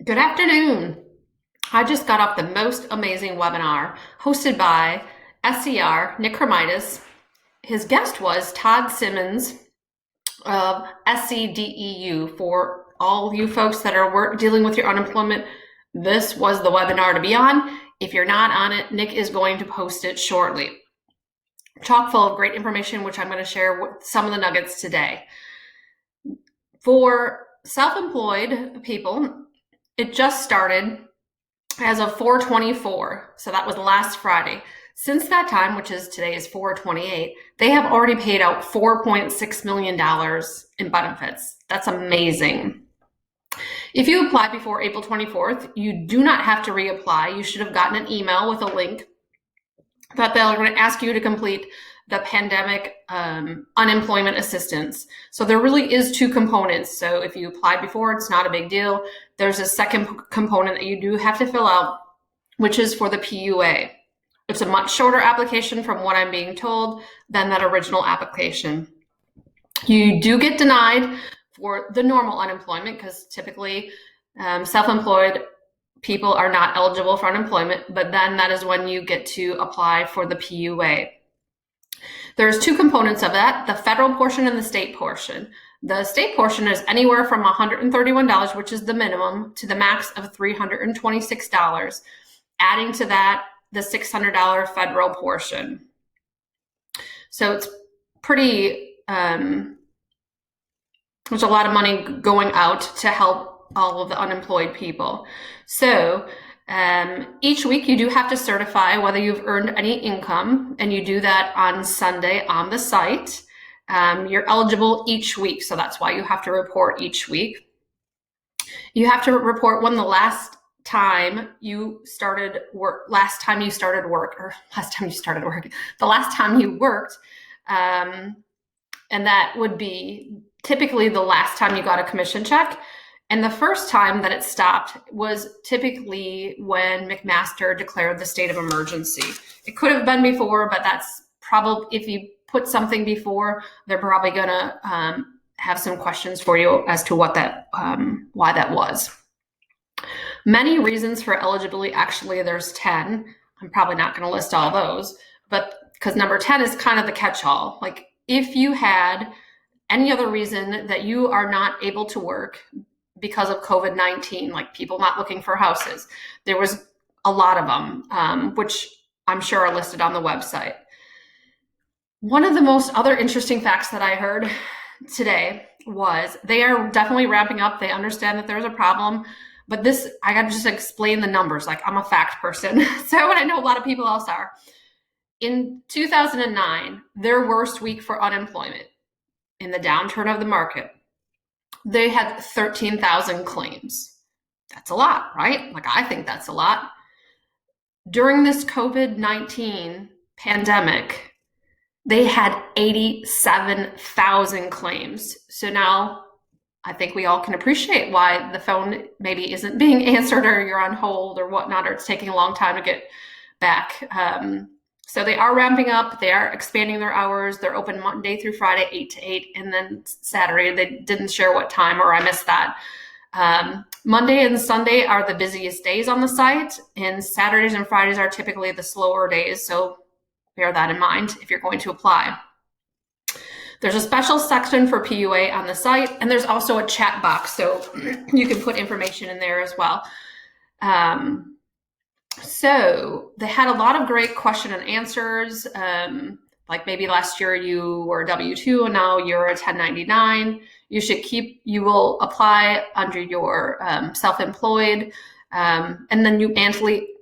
Good afternoon. I just got off the most amazing webinar hosted by SCR, Nick Hermitis. His guest was Todd Simmons of SCDEU. For all you folks that are dealing with your unemployment, this was the webinar to be on. If you're not on it, Nick is going to post it shortly. Chock full of great information, which I'm going to share with some of the nuggets today. For self-employed people, it just started as of 4/24, so that was last Friday. Since that time, which is today is 4/28, they have already paid out $4.6 million in benefits. That's amazing. If you applied before April 24th, you do not have to reapply. You should have gotten an email with a link that they're going to ask you to complete the pandemic unemployment assistance. So there really is two components. So if you applied before, it's not a big deal. There's a second component that you do have to fill out, which is for the PUA. It's a much shorter application from what I'm being told than that original application. You do get denied for the normal unemployment because typically self-employed people are not eligible for unemployment, but then that is when you get to apply for the PUA. There's two components of that, the federal portion and the state portion. The state portion is anywhere from $131, which is the minimum, to the max of $326. Adding to that, the $600 federal portion. So it's pretty, there's a lot of money going out to help all of the unemployed people. So each week you do have to certify whether you've earned any income, and you do that on Sunday on the site. You're eligible each week, so that's why you have to report each week. You have to report when the last time you started work, the last time you worked, and that would be typically the last time you got a commission check. And the first time that it stopped was typically when McMaster declared the state of emergency. It could have been before, but that's probably, if you put something before, they're probably gonna have some questions for you as to what that, why that was. Many reasons for eligibility, actually there's 10. I'm probably not gonna list all those, but because number 10 is kind of the catch-all. Like if you had any other reason that you are not able to work because of COVID-19, like people not looking for houses. There was a lot of them, which I'm sure are listed on the website. One of the most other interesting facts that I heard today was they are definitely ramping up. They understand that there's a problem, but this, I got to just explain the numbers. Like I'm a fact person. So, and I know a lot of people else are. In 2009, their worst week for unemployment in the downturn of the market, they had 13,000 claims. That's a lot, right? Like I think that's a lot. During this COVID-19 pandemic, they had 87,000 claims. So now I think we all can appreciate why the phone maybe isn't being answered, or you're on hold or whatnot, or it's taking a long time to get back. So they are ramping up. They are expanding their hours. They're open Monday through Friday, 8 to 8, and then Saturday, they didn't share what time, or I missed that. Monday and Sunday are the busiest days on the site, and Saturdays and Fridays are typically the slower days. So bear that in mind if you're going to apply. There's a special section for PUA on the site, and there's also a chat box, so you can put information in there as well. So they had a lot of great question and answers. Like maybe last year you were a W-2 and now you're a 1099. You will apply under your self-employed, and then you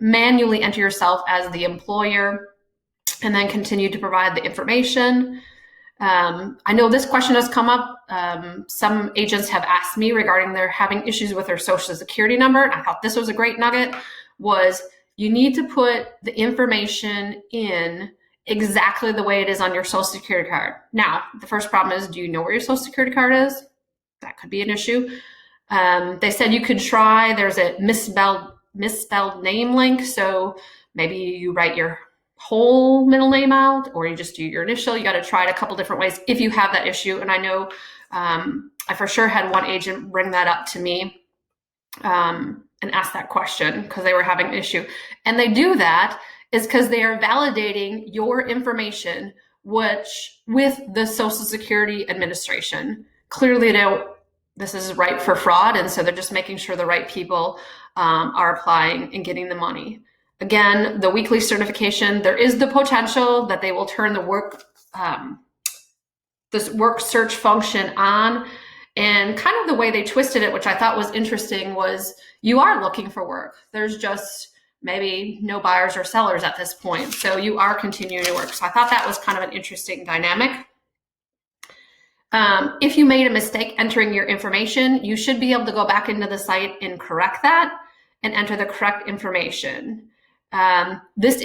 manually enter yourself as the employer, and then continue to provide the information. I know this question has come up. Some agents have asked me regarding their having issues with their social security number. And I thought this was a great nugget, was you need to put the information in exactly the way it is on your social security card. Now, the first problem is, do you know where your social security card is? That could be an issue. They said you could try, there's a misspelled name link. So maybe you write your whole middle name out, or you just do your initial. You got to try it a couple different ways if you have that issue. And I know I for sure had one agent bring that up to me. and ask that question because they were having an issue. And they do that is because they are validating your information, which with the Social Security Administration. Clearly, this is ripe for fraud, and so they're just making sure the right people are applying and getting the money. Again, the weekly certification, there is the potential that they will turn the this work search function on. And kind of the way they twisted it, which I thought was interesting, was you are looking for work. There's just maybe no buyers or sellers at this point. So you are continuing to work. So I thought that was kind of an interesting dynamic. If you made a mistake entering your information, you should be able to go back into the site and correct that and enter the correct information. This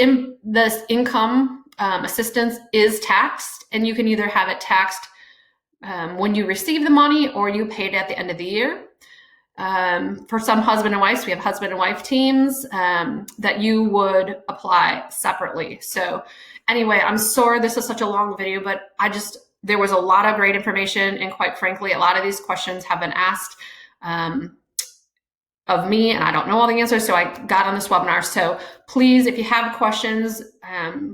income assistance is taxed, and you can either have it taxed when you receive the money or you pay it at the end of the year. For some husband and wives, we have husband and wife teams that you would apply separately. So anyway, I'm sorry this is such a long video, but there was a lot of great information, and quite frankly, a lot of these questions have been asked of me, and I don't know all the answers, so I got on this webinar. So please, if you have questions,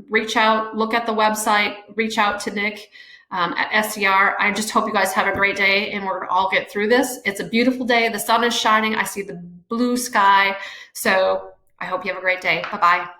reach out, look at the website, reach out to Nick at SCR. I just hope you guys have a great day, and we're gonna all get through this. It's a beautiful day. The sun is shining. I see the blue sky. So I hope you have a great day. Bye-bye.